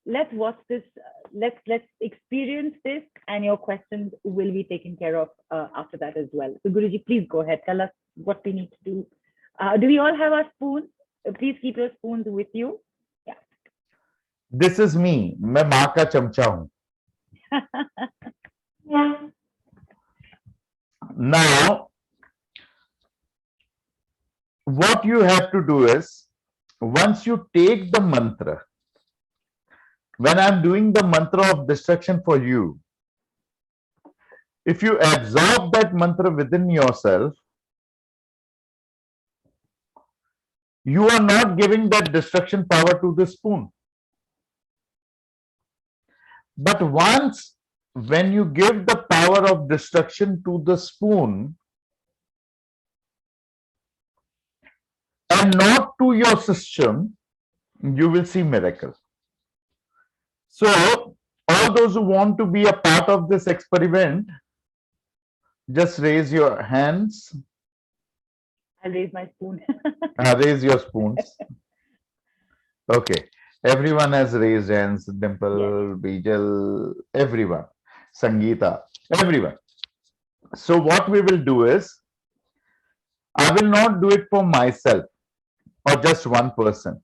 let's watch this. Let's experience this, and your questions will be taken care of after that as well. So, Guruji, please go ahead. Tell us what we need to do. Do we all have our spoons? Please keep your spoons with you. Yeah. This is me. मैं माँ का चमचा हूँ. Now, what you have to do is, once you take the mantra, when I'm doing the mantra of destruction for you, if you absorb that mantra within yourself, you are not giving that destruction power to the spoon. But once, when you give the power of destruction to the spoon and not to your system, you will see miracle. So, all those who want to be a part of this experiment, just raise your hands. I'll raise my spoon. Raise your spoons. Okay. Everyone has raised hands. Dimple, Bijal, everyone. Sangeeta, everyone. So what we will do is, I will not do it for myself or just one person.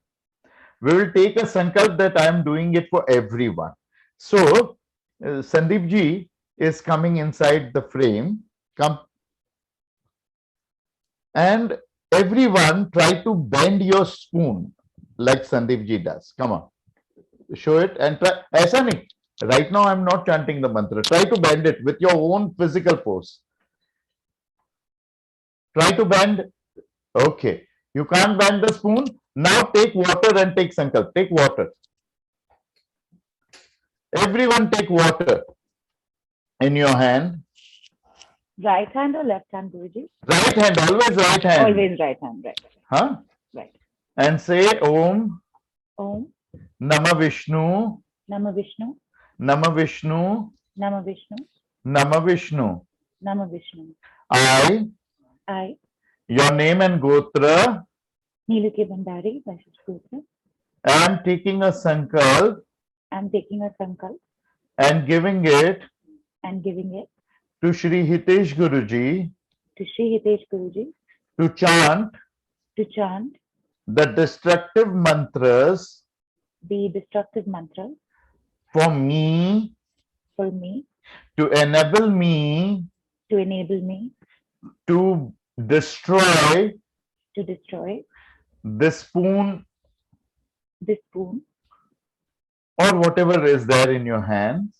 We will take a sankalp that I am doing it for everyone. So Sandeep ji is coming inside the frame. Come. And everyone try to bend your spoon like Sandeep ji does. Come on. Show it and try. Aisa nahi. Right now I'm not chanting the mantra. Try to bend it with your own physical force. Try to bend. Okay. You can't bend the spoon. Now take water and take sankalp. Take water. Everyone take water in your hand. Right hand or left hand, Guruji? Right hand, always right hand. Always right hand, right. Huh? Right. And say Om Om Nama Vishnu, Nama Vishnu, Nama Vishnu, Nama Vishnu, Nama Vishnu. Nama Vishnu. I, I, your name and Gotra, Neeluki Bhandari, Vaishnav Gotra, am taking a sankalp I'm taking a sankalp and giving it and giving it to Shri Hitesh Guruji to Sri Hitesh Guruji to chant to chant the destructive mantras the destructive mantra for me, for me, to enable me to enable me to destroy to destroy the spoon this spoon or whatever is there in your hands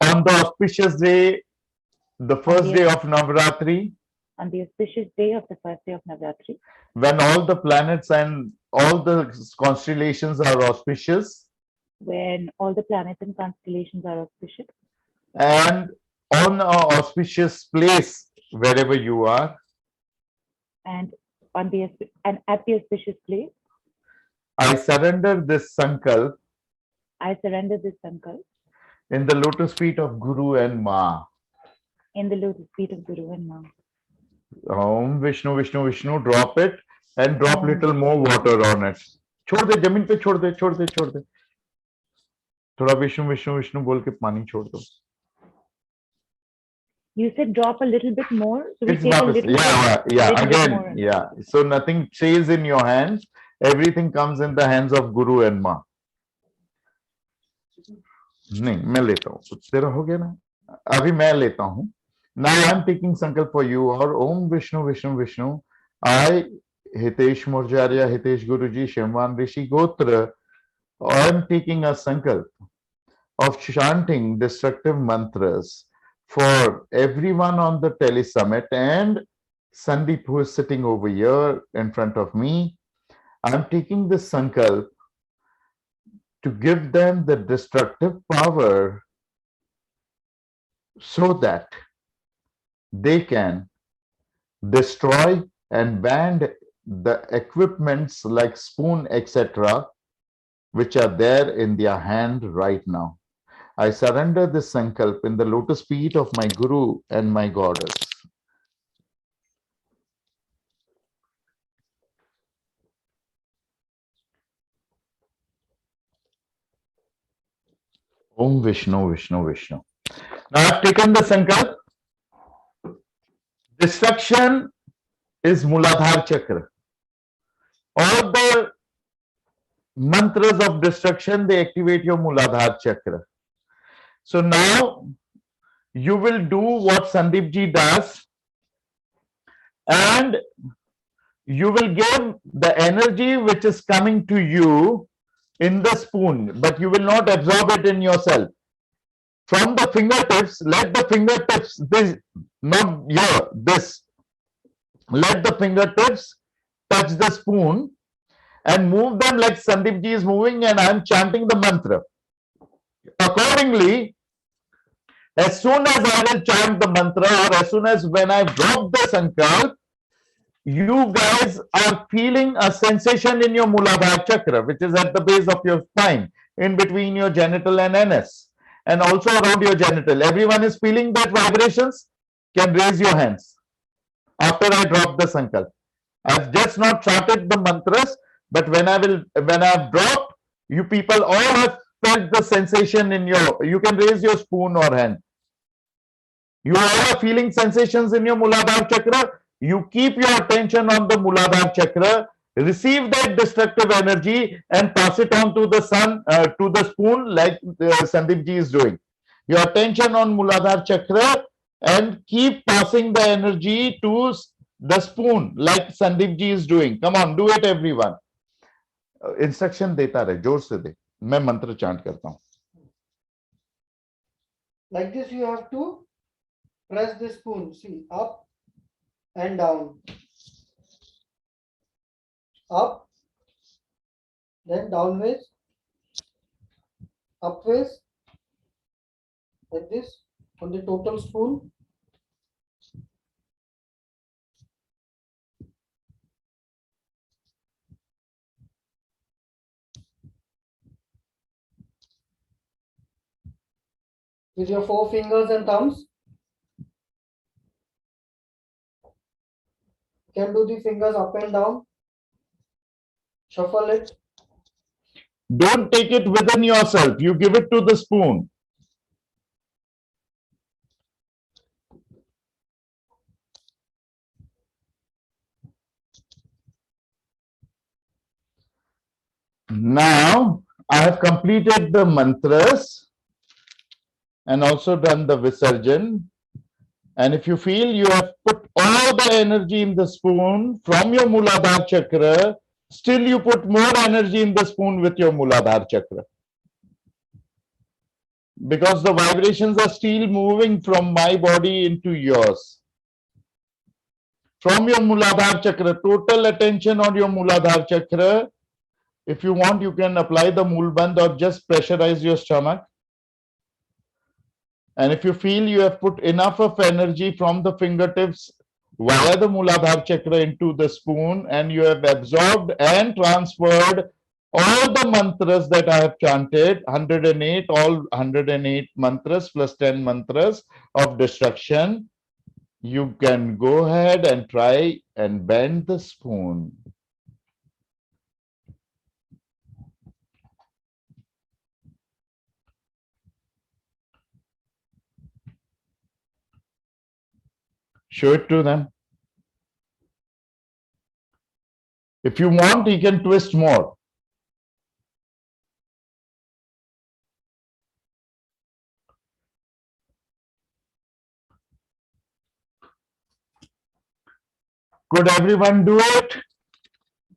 on the auspicious day, the first day of Navratri, on the auspicious day of the first day of Navratri, when all the planets and all the constellations are auspicious, when all the planets and constellations are auspicious, and on an auspicious place wherever you are, and on the and at the auspicious place, I surrender this sankalp I surrender this sankalp in the lotus feet of Guru and Ma. in the lotus feet of Guru and Ma. Om Vishnu Vishnu Vishnu, drop it and drop little more water on it. छोड़ दे जमीन पे, छोड़ दे छोड़ दे छोड़ दे. थोड़ा विष्णु विष्णु विष्णु बोल के पानी छोड़ दो. You said drop a little bit more. So we It's take a वापस. little Yeah, bit, yeah, little bit again, more. yeah. So nothing stays in your hands. Everything comes in the hands of Guru and Ma. नहीं, मैं लेता हूँ. तेरा हो गया ना? अभी मैं लेता हूँ. Now I'm taking sankalp for you. Or Om Vishnu Vishnu Vishnu. I, Hitesh Morjarya, Hitesh Guruji, Shimvan Rishi Gotra, I'm taking a sankalp of chanting destructive mantras for everyone on the telesummit and Sandeep, who is sitting over here in front of me. I'm taking this sankalp to give them the destructive power so that they can destroy and ban the equipments like spoon, etc., which are there in their hand right now. I surrender this sankalp in the lotus feet of my Guru and my Goddess. Om Vishnu, Vishnu, Vishnu. Now I've taken the sankalp. Destruction is Muladhara Chakra. All the mantras of destruction, they activate your Muladhara Chakra. So now you will do what Sandeep ji does, and you will give the energy which is coming to you in the spoon, but you will not absorb it in yourself. From the fingertips, let the fingertips, this, not your, this, let the fingertips touch the spoon and move them like Sandeep ji is moving, and I am chanting the mantra. Accordingly, as soon as I will chant the mantra, or as soon as when I drop the sankalp, you guys are feeling a sensation in your Muladhara chakra, which is at the base of your spine, in between your genital and anus, and also around your genital. Everyone is feeling that vibrations? Can raise your hands after I drop the sankalp. I've just not chanted the mantras, but when I've dropped, you people all have felt the sensation in your, you can raise your spoon or hand. You all are feeling sensations in your Muladhara chakra. You keep your attention on the Muladhara chakra, receive that destructive energy and pass it on to the sun, to the spoon, like Sandeep ji is doing. Your attention on Muladhara chakra and keep passing the energy to the spoon, like Sandeep ji is doing. Come on, do it, everyone. Instruction देता रहे, जोर से दे. मैं मंत्र chant करता हूँ. Like this, you have to press the spoon. See, up and down. Up, then downwards, upwards, like this on the total spoon. With your 4 fingers and thumbs. You can do the fingers up and down. Shuffle it. Don't take it within yourself. You give it to the spoon. Now, I have completed the mantras and also done the Visarjan. And if you feel you have put all the energy in the spoon from your Muladhara chakra, still you put more energy in the spoon with your Muladhara chakra. Because the vibrations are still moving from my body into yours. From your Muladhara chakra, total attention on your Muladhara chakra. If you want, you can apply the Mulband or just pressurize your stomach. And if you feel you have put enough of energy from the fingertips via the Muladhara chakra into the spoon, and you have absorbed and transferred all the mantras that I have chanted, 108, all 108 mantras plus 10 mantras of destruction, you can go ahead and try and bend the spoon. Show it to them. If you want, you can twist more. Could everyone do it?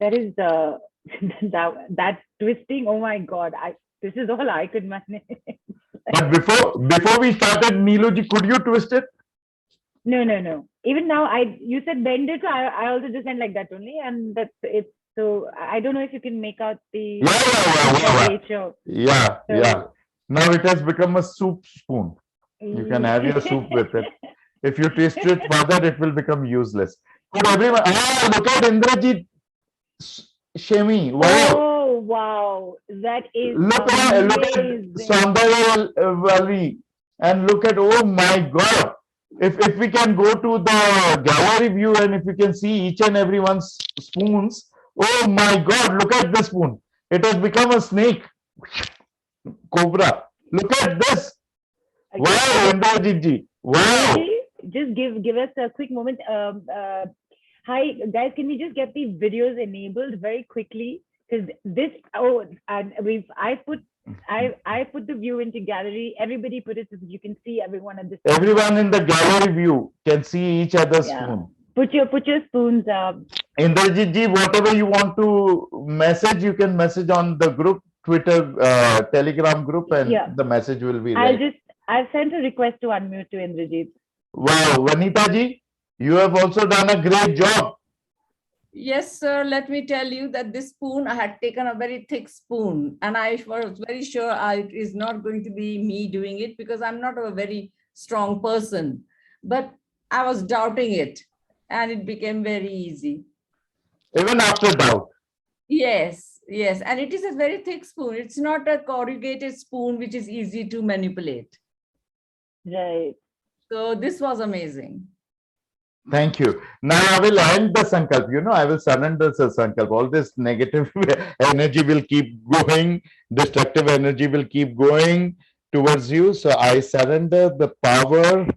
There is that twisting. Oh my God! This is all I could manage. But before we started, Neeluji, could you twist it? No. Even now, you said bend it. So I also just went like that only, and that's it. So I don't know if you can make out the ratio. Yeah. So- Now it has become a soup spoon. You can have your soup with it. If you twist it further, it will become useless. Could everyone? Look at Indrajit Shemi. Wow. Oh wow, that is Look at amazing. Saundarya Valley and look at, oh my God. If we can go to the gallery view and if we can see each and everyone's spoons, oh my God, look at the spoon. It has become a snake, cobra. Look at this. Okay. Wow, Indrajit ji. Wow. Guruji, just give us a quick moment. Hi guys, can we just get the videos enabled very quickly? Because this and I put the view into gallery. Everybody put it so that you can see everyone at this. Everyone in the gallery view can see each other's Yeah. spoon. Put your spoons up. Indrajit ji, whatever you want to message, you can message on the group, Twitter, Telegram group, and Yeah. the message will be I've sent a request to unmute to Indrajit. Wow, Vanita ji, you have also done a great job. Yes, sir. Let me tell you that this spoon, I had taken a very thick spoon, and I was very sure it is not going to be me doing it because I'm not a very strong person. But I was doubting it, and it became very easy. Even after doubt. Yes, yes. And it is a very thick spoon. It's not a corrugated spoon, which is easy to manipulate. Right. So this was amazing. Thank you. Now I will end the sankalp. You know, I will surrender the sankalp. All this negative energy will keep going. Destructive energy will keep going towards you. So I surrender the power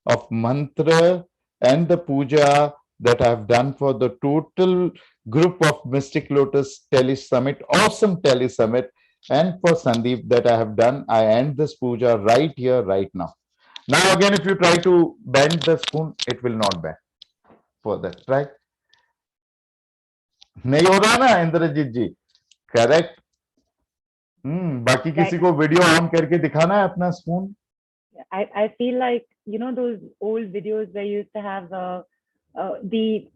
of mantra and the puja that I've done for the total group of Mystic Lotus Tele Summit, awesome Tele Summit, and for Sandeep that I have done. I end this puja right here, right now. Now again, if you try to bend the spoon, it will not bend. For that, right? नहीं हो रहा ना इंद्रजीत जी, correct. बाकी किसी को video on करके दिखाना है अपना spoon. I feel like, you know, those old videos where you used to have the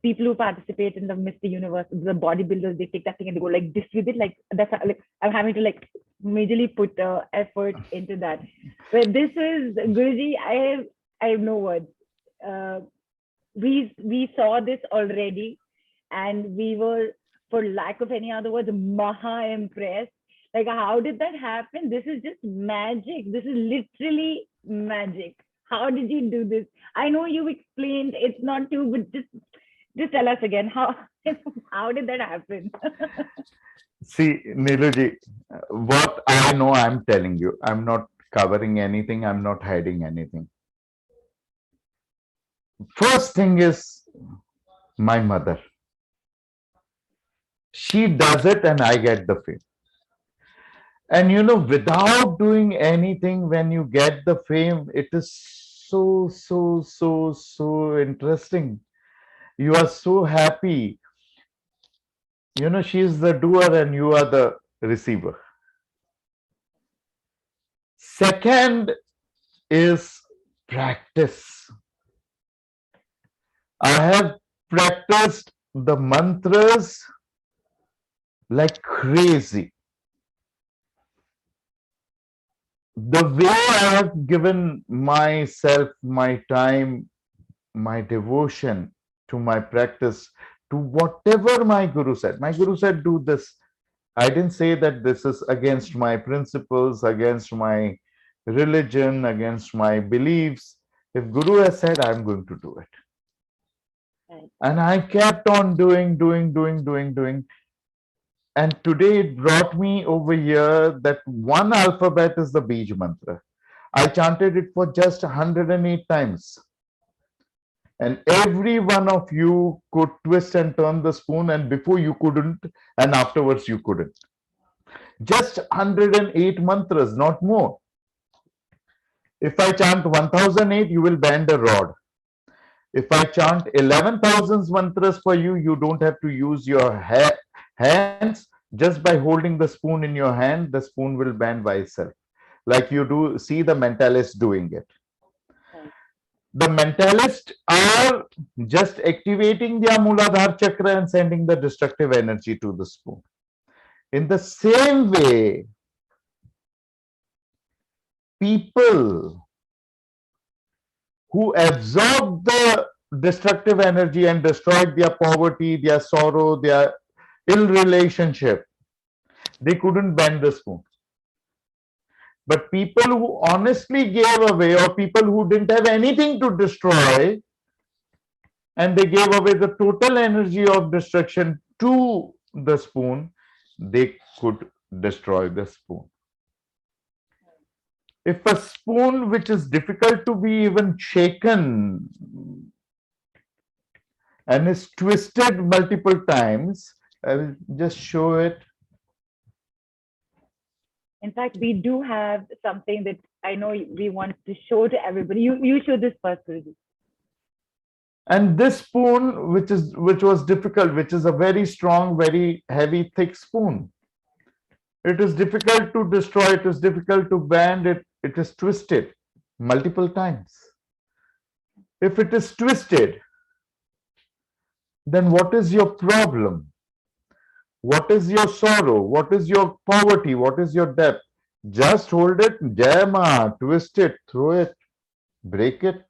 people who participate in the Mr. Universe, the bodybuilders, they take that thing and they go like this with it. Like that's like I'm having to like majorly put effort into that. But this is Guruji. I have no words. We saw this already, and we were, for lack of any other words, maha impressed. Like, how did that happen? This is just magic. This is literally magic. How did you do this? I know you explained it's not you, but just tell us again how did that happen? See, Niluji, what I know, I'm telling you. I'm not covering anything. I'm not hiding anything. First thing is my mother. She does it and I get the fame. And you know, without doing anything, when you get the fame, it is so interesting. You are so happy. You know, she is the doer and you are the receiver. Second is practice. I have practiced the mantras like crazy. The way I have given myself, my time, my devotion to my practice, to whatever my guru said. My guru said, do this. I didn't say that this is against my principles, against my religion, against my beliefs. If guru has said, I'm going to do it. Right. And I kept on doing. And today it brought me over here that one alphabet is the Bij mantra. I chanted it for just 108 times. And every one of you could twist and turn the spoon, and before you couldn't, and afterwards you couldn't. Just 108 mantras, not more. If I chant 1008, you will bend a rod. If I chant 11,000 mantras for you, you don't have to use your hands. Just by holding the spoon in your hand, the spoon will bend by itself. Like you do see the mentalists doing it. The mentalists are just activating their Muladhara chakra and sending the destructive energy to the spoon. In the same way, people who absorb the destructive energy and destroyed their poverty, their sorrow, their ill relationship, they couldn't bend the spoon. But people who honestly gave away, or people who didn't have anything to destroy, and they gave away the total energy of destruction to the spoon, they could destroy the spoon. If a spoon which is difficult to be even shaken and is twisted multiple times, I will just show it. In fact, we do have something that I know we want to show to everybody. You show this first, Guruji. And this spoon, which was difficult, which is a very strong, very heavy, thick spoon. It is difficult to destroy, it is difficult to bend, it is twisted multiple times. If it is twisted, then what is your problem? What is your sorrow? What is your poverty? What is your debt? Just hold it, Jai Ma, twist it, throw it, break it.